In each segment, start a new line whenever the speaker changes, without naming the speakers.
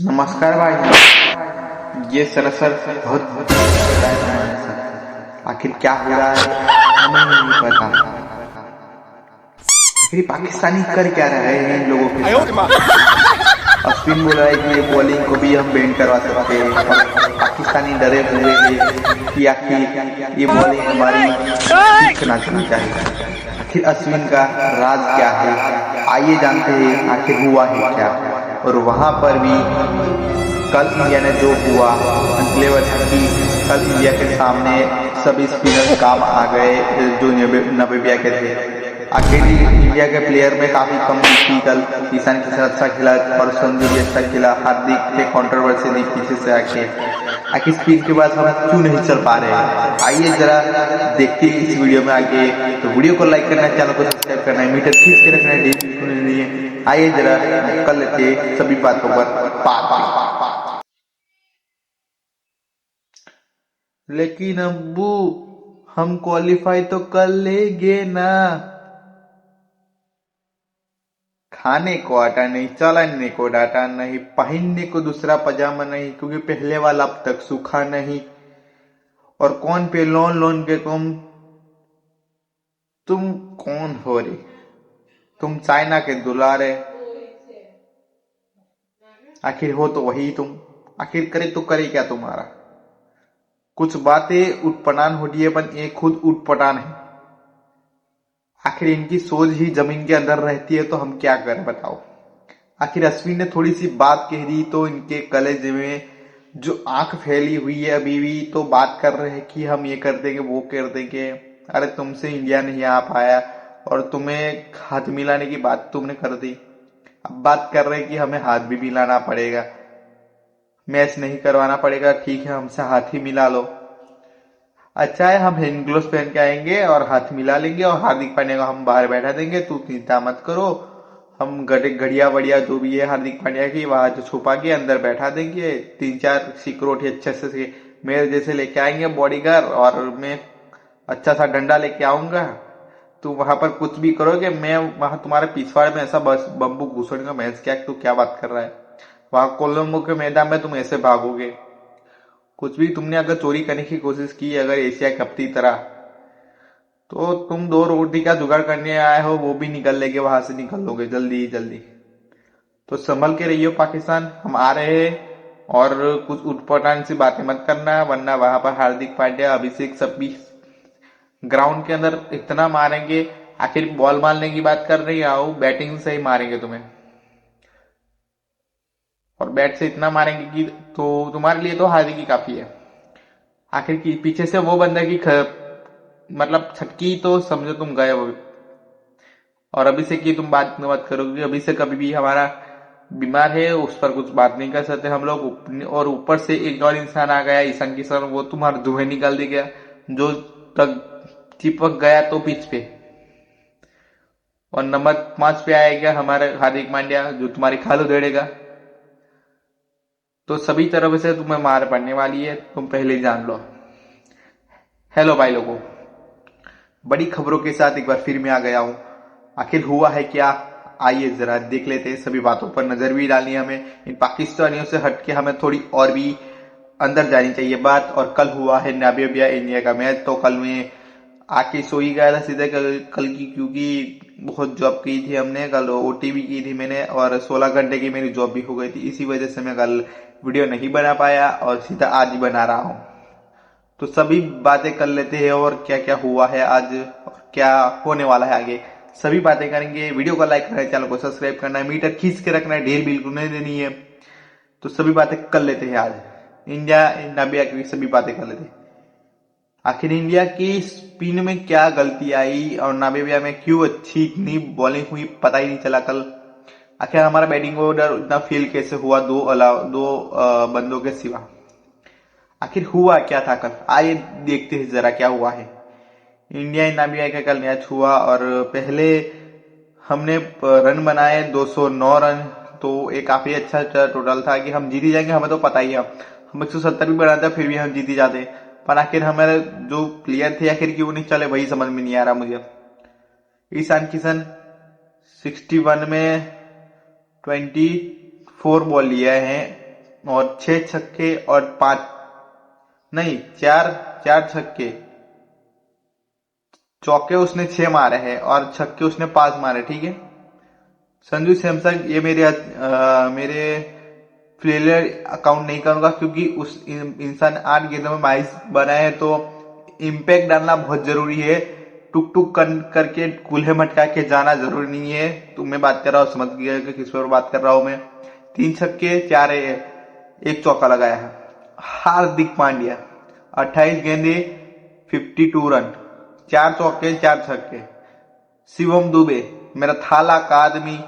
नमस्कार भाई। ये सरासर बहुत आखिर क्या हो रहा है हमें नहीं पता। आखिर पाकिस्तानी कर क्या रहे हैं इन लोगों के साथ। अश्विन बोल रहा है कि ये बॉलिंग को भी हम बैन करवा सकते हैं और पाकिस्तानी डरे हुए हैं कि आखिर ये बॉलिंग हमारी ठीक ना चलनी चाहिए। आखिर अश्विन का राज क्या है, आइए जानते हैं आखिर हुआ है क्या। और वहां पर भी कल इंडिया ने जो हुआ अनप्लेवर था कि कल इंडिया के सामने सभी स्पिनर काम आ गए जो नामीबिया के थे। आखिर इंडिया के प्लेयर में काफी कम थी कल। ईशान किशन अच्छा खेला और संजू भी अच्छा खेला। हार्दिक के कंट्रोवर्सी नहीं पीछे से आके आखिर स्पिन के बाद हम क्यों नहीं चल पा रहे हैं। आइए जरा देखते हैं इस वीडियो में आगे। तो वीडियो को लाइक करना है, चैनल को सब्सक्राइब करना है, मीटर खींच के रखना है। आइए जरा कर लेते सभी बातों पर बात। लेकिन अब्बू हम क्वालिफाई तो कर लेंगे ना। खाने को आटा नहीं, चलाने को डाटा नहीं, पहनने को दूसरा पजामा नहीं, क्योंकि पहले वाला अब तक सूखा नहीं। और कौन पे लोन के तुम कौन हो रे। तुम चाइना के दुलारे, आखिर हो तो वही तुम। आखिर करे तो करे क्या तुम्हारा। कुछ बातें उटपटांग होती है पर ये खुद उटपटांग है। आखिर इनकी सोच ही जमीन के अंदर रहती है तो हम क्या करें बताओ। आखिर अश्विन ने थोड़ी सी बात कह दी तो इनके कलेजे में जो आंख फैली हुई है अभी भी तो बात कर रहे हैं कि हम ये कर देंगे वो कर देंगे। अरे तुमसे इंडिया नहीं आ पाया और तुम्हें हाथ मिलाने की बात तुमने कर दी। अब बात कर रहे हैं कि हमें हाथ भी मिलाना पड़ेगा, मैच नहीं करवाना पड़ेगा। ठीक है, हमसे हाथ ही मिला लो। अच्छा है, हम हैंड ग्लोव्स पहन के आएंगे और हाथ मिला लेंगे और हार्दिक पांड्या को हम बाहर बैठा देंगे। तू चिंता मत करो, हम घड़िया बढ़िया जो भी है हार्दिक पांड्या की वहां जो छुपा के अंदर बैठा देंगे। 3-4 सिक्योरिटी अच्छे से मेरे जैसे लेके आएंगे बॉडीगार्ड, और मैं अच्छा सा डंडा लेके आऊंगा। तू वहां पर कुछ भी करोगे मैं वहां तुम्हारे पिछवाड़े में ऐसा बस बम्बू घुसड़ूंगा। मैं क्या, तू क्या बात कर रहा है। वहां कोलंबो के मैदान में तुम ऐसे भागोगे। कुछ भी तुमने अगर चोरी करने की कोशिश की अगर एशिया कप की तरह, तो तुम 2 रोटी का जुगाड़ करने आए हो वो भी निकल लेंगे, वहां से निकल लोगे जल्दी जल्दी। तो संभल के रहियो पाकिस्तान, हम आ रहे हैं। और कुछ उटपटांग सी बातें मत करना वरना वहां पर हार्दिक पांड्या अभिषेक सब भी ग्राउंड के अंदर इतना मारेंगे। आखिर बॉल मारने की बात कर रही आओ, बैटिंग से ही मारेंगे तुम्हें। और बैट से इतना मारेंगे कि तो तुम्हारे लिए तो हारने की काफी है। आखिर की पीछे से वो बंदा की मतलब छटकी तो समझो तुम गए वो। और अभिषेक की तुम बात मत करो क्योंकि अभिषेक अभी भी हमारा बीमार है, उस पर कुछ बात नहीं कर सकते हम लोग। और ऊपर से एक और इंसान आ गया ईशान किशन, वो तुम्हारा धुएं निकाल दे गया जो तक चिपक गया तो पिच पे। और नंबर 5 पे आएगा हमारे हार्दिक पांड्या जो तुम्हारी खाल उधेड़ेगा। तो सभी तरफ से तुम्हें मार पड़ने वाली है, तुम पहले ही जान लो। हेलो भाई लोगों, बड़ी खबरों के साथ एक बार फिर मैं आ गया हूं। आखिर हुआ है क्या, आइए जरा देख लेते हैं। सभी बातों पर नजर भी डालनी है हमें। इन पाकिस्तानियों से हटके हमें थोड़ी और भी अंदर जानी चाहिए बात। और कल हुआ है नामीबिया इंडिया का मैच। तो कल मैं आके सो ही गया था सीधे कल की, क्योंकि बहुत जॉब की थी हमने कल, ओटी भी की थी मैंने और 16 घंटे की मेरी जॉब भी हो गई थी। इसी वजह से मैं कल वीडियो नहीं बना पाया और सीधा आज ही बना रहा हूँ। तो सभी बातें कर लेते हैं और क्या क्या हुआ है आज और क्या होने वाला है आगे, सभी बातें करेंगे। वीडियो को लाइक करना है, चैनल को सब्सक्राइब करना है, मीटर खींच के रखना है, ढेर बिल्कुल नहीं देनी है। तो सभी बातें कर लेते हैं आज। इंडिया नामिबिया की सभी बातें कर लेते हैं। आखिर इंडिया की स्पिन में क्या गलती आई और नामीबिया में क्यों अच्छी इतनी बॉलिंग हुई पता ही नहीं चला कल। आखिर हमारा बैटिंग ऑर्डर इतना फेल कैसे हुआ दो बंदों के सिवा। आखिर हुआ क्या था कल, आइए देखते हैं जरा क्या हुआ है। इंडिया नामीबिया का कल मैच हुआ और पहले हमने रन बनाए 209 रन। तो एक काफी अच्छा टोटल था कि हम जीत ही जाएंगे, हमें तो पता ही है। हम 170 भी बनाते फिर भी हम जीत ही जाते। पर आखिर हमारे जो प्लेयर थे आखिर क्यों नहीं चले वही समझ में नहीं आ रहा मुझे। ईशान किशन 61 में 24 बॉल लिए हैं और 6 छक्के और 5 नहीं 4 4 छक्के, चौके उसने 6 मारे हैं और छक्के उसने 5 मारे, ठीक है। संजू सैमसन ये मेरे फेलियर अकाउंट नहीं करूंगा, क्योंकि उस इंसान 8 गेंदों में 22 बनाए हैं, तो इम्पैक्ट डालना बहुत जरूरी है। टुक टुक करके कूल्हे मटका के जाना जरूरी नहीं है। तो मैं बात कर रहा हूँ, समझ गया कि किस पर बात कर रहा हूं मैं। 3 छक्के 4 एक चौका लगाया है। हार्दिक पांड्या 28 गेंदे 52 रन, 4 चौके 4 छक्के। शिवम दुबे मेरा थाला का आदमी,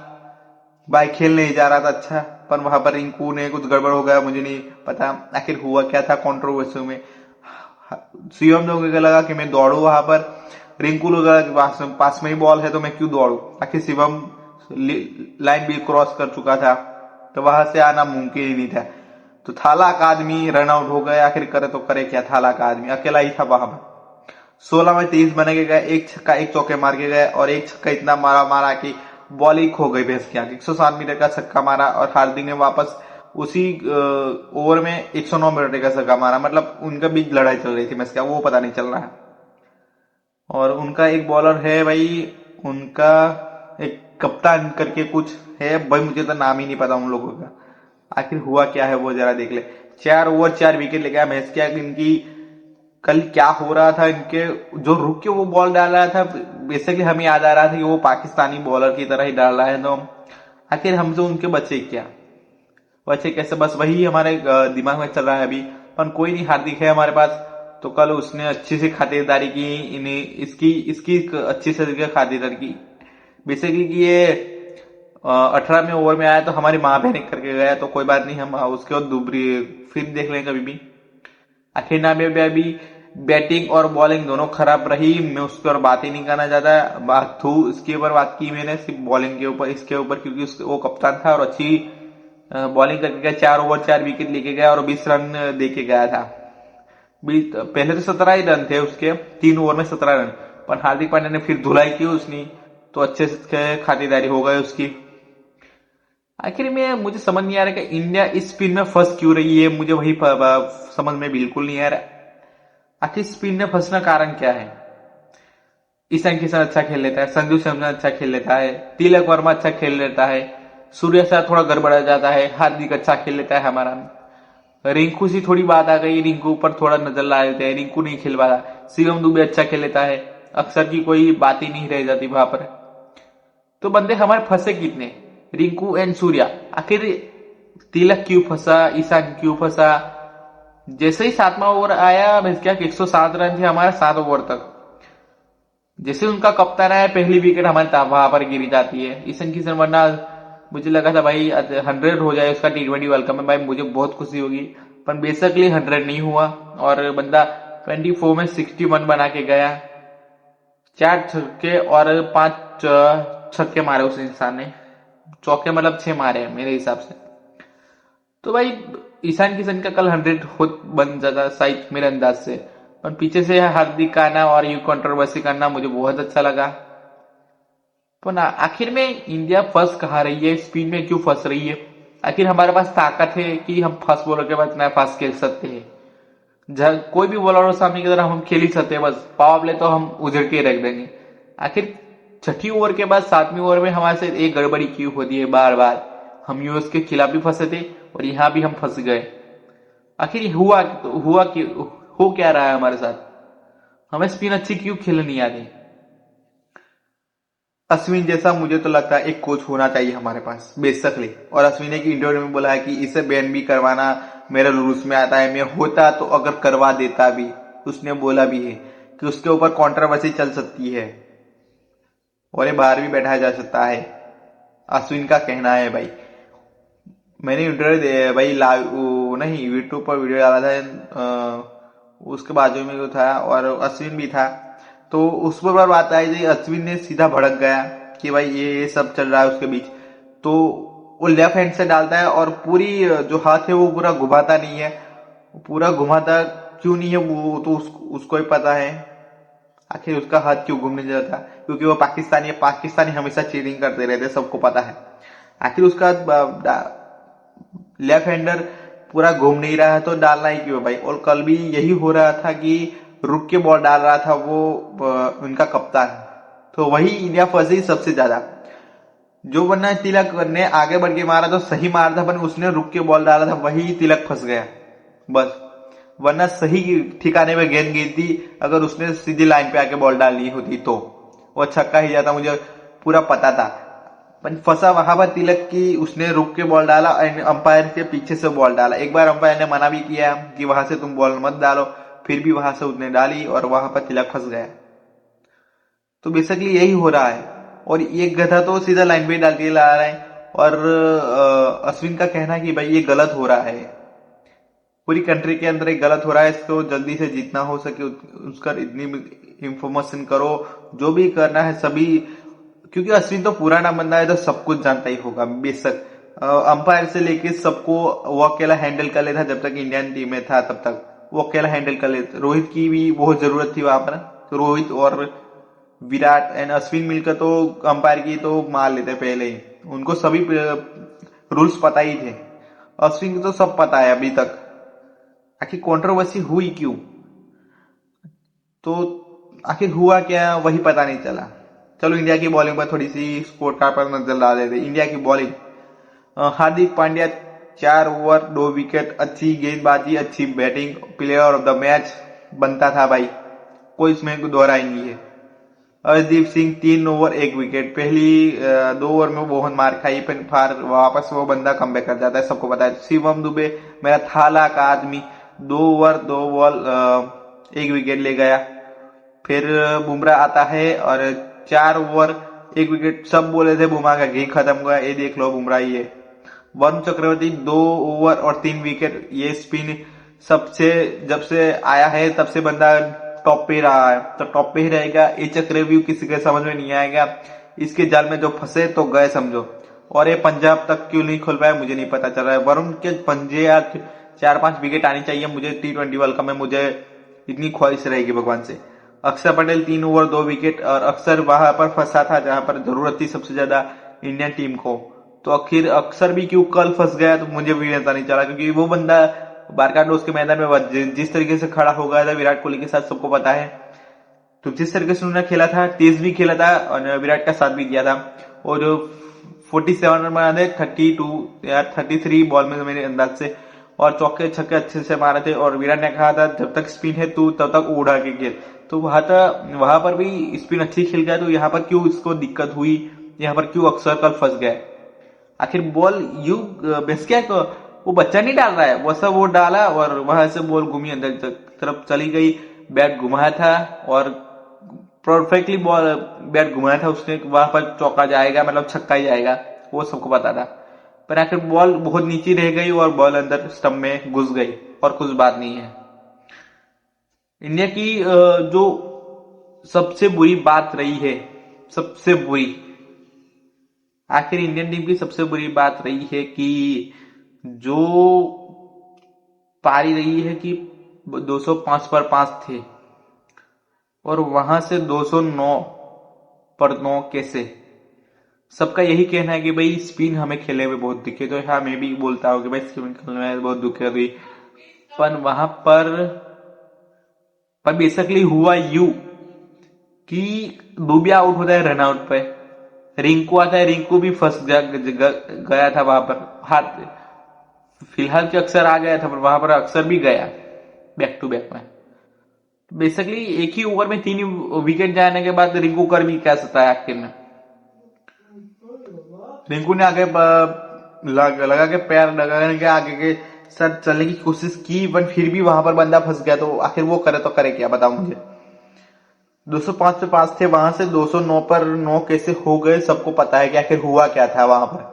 भाई खेल नहीं जा रहा था अच्छा, पर वहां पर रिंकू ने कुछ गड़बड़ हो गया, मुझे नहीं पता आखिर हुआ क्या था कंट्रोवर्सी में। शिवम दुबे को लगा कि मैं दौड़ू वहां पर, रिंकू लगा कि पास में ही बॉल है तो मैं क्यों दौड़ू। आखिर शिवम लाइन भी क्रॉस कर चुका था, तो वहां से आना मुमकिन ही नहीं था। तो थाला का आदमी रन आउट हो गया। आखिर करे तो करे क्या, थाला का आदमी अकेला ही था वहां पर। 16 में 23 बने के गए, एक छक्का एक चौके मार के गए, और एक छक्का इतना मारा कि बॉल ही खो गई भैंस के आगे। 107 मीटर का छक्का मारा और हार्दिक ने वापस उसी ओवर में 109 मीटर का छक्का मारा। मतलब उनका बीच लड़ाई चल रही थी मैच का, वो पता नहीं चल रहा है। और उनका एक बॉलर है भाई, उनका एक कप्तान करके कुछ है भाई, मुझे तो नाम ही नहीं पता उन लोगों का। आखिर हुआ क्या है वो जरा देख ले। 4 ओवर 4 विकेट ले गया मैच के। इनकी कल क्या हो रहा था, इनके जो रुक के वो बॉल डाल रहा था, बेसिकली हमें याद आ रहा था कि वो पाकिस्तानी बॉलर की तरह ही डाल रहा है। तो आखिर हमसे उनके बच्चे क्या, बच्चे कैसे, बस वही हमारे दिमाग में चल रहा है अभी। पर कोई नहीं, हार्दिक है हमारे पास, तो कल उसने अच्छी सी खातिरदारी की, इन्हें इसकी इसकी अच्छी से खातिरदारी की बेसिकली कि ये 18 में ओवर में आया तो हमारी माँ बहन करके गया, तो कोई बात नहीं, हम उसके बाद दूसरी फिर देख लेंगे कभी भी। आखिर ना में अभी बैटिंग और बॉलिंग दोनों खराब रही, मैं उसके और बात ही नहीं करना चाहता। बात थू इसके ऊपर बात की मैंने, सिर्फ बॉलिंग के ऊपर, इसके ऊपर, क्योंकि वो कप्तान था और अच्छी बॉलिंग करके गया। 4 ओवर 4 विकेट लेके गया और 20 रन दे के गया था। पहले तो 17 ही रन थे उसके, 3 ओवर में 17 रन, पर हार्दिक पांड्या ने फिर धुलाई की उसने, तो अच्छे से खातिरदारी हो गई उसकी। आखिर में मुझे समझ नहीं आ रहा कि इंडिया इस स्पिन में फंस क्यों रही है, मुझे वही समझ में बिल्कुल नहीं आ रहा। आखिर स्पिन में फंसना कारण क्या है। ईशान किशन अच्छा खेल लेता है, संजू सैमसन अच्छा खेल लेता है, तिलक वर्मा अच्छा खेल लेता है, सूर्य शाह थोड़ा गड़बड़ा जाता है, हार्दिक अच्छा खेल लेता है हमारा। रिंकू से थोड़ी बात आ गई, रिंकू पर थोड़ा नजर ला लेते हैं, रिंकू नहीं खेल पाता। शिवम दुबे अच्छा खेल लेता है, अक्सर की कोई बात ही नहीं रह जाती वहां पर। तो बंदे हमारे फंसे कितने, रिंकू एंड सूर्या। आखिर तिलक क्यों फंसा, ईशान क्यों फंसा। जैसे ही 7वां ओवर आया, क्या 107 रन थे हमारे 7 ओवर तक। जैसे उनका कप्तान आया, पहली विकेट हमारे वहां पर गिरी जाती है। ईशान किशन, वरना मुझे लगा था भाई 100 हो जाए उसका T20 वर्ल्ड कप में, भाई मुझे बहुत खुशी होगी। पर बेसिकली 100 नहीं हुआ, और बंदा 24 में 61 बना के गया। 4 छक्के और 5 छक्के मारे उस इंसान ने, चौके मतलब 6 मारे मेरे हिसाब से। तो भाई ईशान किशन का कल 100 हो बन जाता शायद मेरे अंदाज से, पर पीछे से हार्दिक का आना और यू कंट्रोवर्सी करना मुझे बहुत अच्छा लगा। पर ना, आखिर में इंडिया फंस कहाँ रही है, स्पिन में क्यों फंस रही है। आखिर हमारे पास ताकत है कि हम फास्ट बॉलर के बाद नया फास्ट खेल सकते हैं। कोई भी बॉलर हो सामने की तरह हम खेल ही सकते हैं, बस पावर प्ले तो हम उजड़ के रख देंगे। आखिर 6ठी ओवर के बाद 7वीं ओवर में हमारे से एक गड़बड़ी क्यों होती है बार बार। हम यूएस के खिलाफ भी फंसे थे और यहाँ भी हम फंस गए। आखिर हुआ कि हो क्या रहा है हमारे साथ, हमें स्पिन अच्छी क्यों खेलनी नहीं आती। अश्विन जैसा मुझे तो लगता है एक कोच होना चाहिए हमारे पास बेसिकली। और अश्विन ने एक इंटरव्यू में बोला है कि इसे बैन भी करवाना मेरे रूल्स में आता है, मैं होता तो अगर करवा देता भी। उसने बोला भी है कि उसके ऊपर कंट्रोवर्सी चल सकती है और ये बाहर भी बैठाया जा सकता है, अश्विन का कहना है भाई। मैंने इंटरव्यू भाई नहीं यूट्यूब पर वीडियो डाला था, उसके बाजू में जो था और अश्विन भी था, तो उस पर बात आई थी। अश्विन ने सीधा भड़क गया कि भाई ये सब चल रहा है उसके बीच। तो वो लेफ्ट हैंड से डालता है और पूरी जो हाथ है वो पूरा घुमाता नहीं है, पूरा घुमाता क्यों नहीं है वो तो उसको ही पता है। आखिर उसका हाथ क्यों घूमने जाता, क्योंकि वो पाकिस्तानी है, पाकिस्तानी हमेशा चीटिंग करते रहते, सबको पता है। आखिर उसका लेफ्ट हैंडर पूरा घूम नहीं रहा है तो डालना ही क्यों भाई। और कल भी यही हो रहा था कि रुक के बॉल डाल रहा था वो उनका कप्तान, तो वही इंडिया फंसी सबसे ज्यादा। जो वरना तिलक ने आगे बढ़ के मारा तो सही मारा था, पर उसने रुक के बॉल डाला था, वही तिलक फंस गया बस। वरना सही ठिकाने पे गेंद गई थी, अगर उसने सीधी लाइन पे आके बॉल डाल ली होती तो वो छक्का ही जाता, मुझे पूरा पता था। पर फंसा वहां पर तिलक की, उसने रुक के बॉल डाला, अंपायर के पीछे से बॉल डाला। एक बार अंपायर ने मना भी किया कि वहां से तुम बॉल मत डालो, फिर भी वहां से उसने डाली और वहां पर तिलक फंस गया। तो बेसिकली यही हो रहा है। और एक गधा तो सीधा लाइन पे डाल के ला रहा है, और अश्विन का कहना है कि भाई ये गलत हो रहा है, पूरी कंट्री के अंदर एक गलत हो रहा है, इसको जल्दी से जितना हो सके उसका इतनी इंफॉर्मेशन करो, जो भी करना है सभी। क्योंकि अश्विन तो पुराना बंदा है तो सब कुछ जानता ही होगा बेशक। अंपायर से लेके सबको वो अकेला हैंडल कर लेता, जब तक इंडियन टीम में था तब तक वो अकेला हैंडल कर लेता। रोहित की भी बहुत जरूरत थी वहां पर, तो रोहित और विराट एंड अश्विन मिलकर तो अंपायर की तो मार लेते पहले ही, उनको सभी रूल्स पता ही थे। अश्विन को तो सब पता है अभी तक, आखिर कंट्रोवर्सी हुई क्यों, तो आखिर हुआ क्या वही पता नहीं चला। चलो इंडिया की बॉलिंग पर थोड़ी सी स्कोर कार्ड पर नजर डाल देते। इंडिया की bowling, Hardik Pandya 4 over 2 wicket, अच्छी गेंदबाजी, अच्छी batting, player of the match बनता था भाई, कोई इसमें दोहरा ही नहीं है। अर्शदीप सिंह 3 ओवर 1 विकेट, पहली 2 ओवर में बहुत मार खाई, फिर वापस वो बंदा कमबैक कर जाता है, सबको पता है। शिवम दुबे मेरा थाला का आदमी 2 ओवर 2 बॉल 1 विकेट ले गया। फिर बुमराह आता है और 4 ओवर 1 विकेट, सब बोले थे बुमराह का गेम खत्म हुआ, ये देख लो बुमराह ही है। वरुण चक्रवर्ती 2 ओवर और 3 विकेट, ये स्पिन सबसे जब से आया है तब से बंदा टॉप पे रहा है, तो टॉप पे ही रहेगा। ये चक्रव्यूह किसी के समझ में नहीं आएगा, इसके जाल में जो फंसे तो गए समझो। और ये पंजाब तक क्यों नहीं खोल पाया मुझे नहीं पता चल रहा है। वरुण के पंजे या 4-5 विकेट आनी चाहिए मुझे T20 वर्ल्ड कप में, मुझे इतनी ख्वाहिश रहेगी भगवान से। अक्षर पटेल 3 ओवर 2 विकेट, और अक्षर वहां पर फंसा था जहां पर जरूरत थी सबसे ज्यादा इंडियन टीम को, तो आखिर अक्षर भी क्यों कल फंस गया तो मुझे भी पता नहीं चला। क्योंकि वो बंदा बारकाडोस के मैदान में जिस तरीके से खड़ा हो गया था विराट कोहली के साथ, सबको पता है। तो जिस तरीके से उन्होंने खेला था, तेज भी खेला था और विराट का साथ भी किया था। और जो 47 रन बना थे 32 या 33 बॉल में मेरे अंदाज से, और चौके छक्के अच्छे से मारे थे। और विराट ने कहा था जब तक स्पिन है तू तब तक उड़ा के खेल, तो वहां पर भी स्पिन अच्छी खेल गया, तो यहाँ पर क्यों इसको दिक्कत हुई, यहाँ पर क्यों अक्सर कल फंस गए। आखिर बॉल यू बेस क्या वो बच्चा नहीं डाल रहा है, वो सब वो डाला और वहां से बॉल घूमी अंदर तरफ चली गई, बैट घुमाया था और परफेक्टली बॉल बैट घुमाया था उसने, वहां पर चौका जाएगा मतलब छक्का ही जाएगा, वो सबको पता था। पर आखिर बॉल बहुत नीचे रह गई और बॉल अंदर स्टंप में घुस गई, और कुछ बात नहीं है। इंडिया की जो सबसे बुरी बात रही है, सबसे बुरी, आखिर इंडियन टीम की सबसे बुरी बात रही है कि जो पारी रही है कि 205 पर 5 थे और वहां से 209 पर 9 कैसे। सबका यही कहना है कि भाई स्पिन हमें खेले हुए बहुत दिखे, तो हाँ मैं भी बोलता हूँ कि भाई स्पिन खेलने में बहुत दिक्कत हुई। पर वहां पर बेसिकली हुआ यू कि दुबे आउट होता है रन आउट पे, रिंकू आता है, रिंकू भी फंस गया था वहां पर, हाथ फिलहाल के अक्सर आ गया था पर वहां पर अक्सर भी गया बैक टू बैक में। बेसिकली एक ही ओवर में 3 विकेट जाने के बाद रिंकू कर भी क्या सकता है आखिर में। रिंकू ने आगे लगा के पैर लगाने के आगे के साथ चलने की कोशिश की, पर फिर भी वहां पर बंदा फंस गया, तो आखिर वो करे तो करे क्या बताओ मुझे। 205 पे 5 थे, वहां से 209 पर 9 कैसे हो गए सबको पता है कि आखिर हुआ क्या था वहां पर।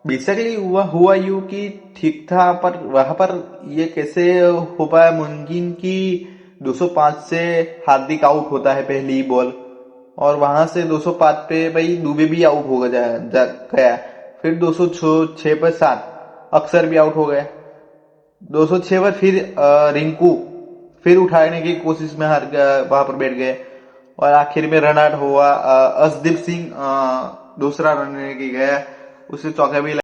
बेसिकली हुआ यू कि ठीक था, पर वहां पर ये कैसे हो पाया मुमकिन कि 205 से हार्दिक आउट होता है पहली ही बॉल, और वहां से 205 पे भाई दुबे भी आउट हो गया, फिर 206 पर 7 अक्सर भी आउट हो गया, 206 पर फिर रिंकू फिर उठाने की कोशिश में वहां पर बैठ गए, और आखिर में रन आउट हुआ। अर्शदीप सिंह दूसरा रन लेके गया, उसे चौका भी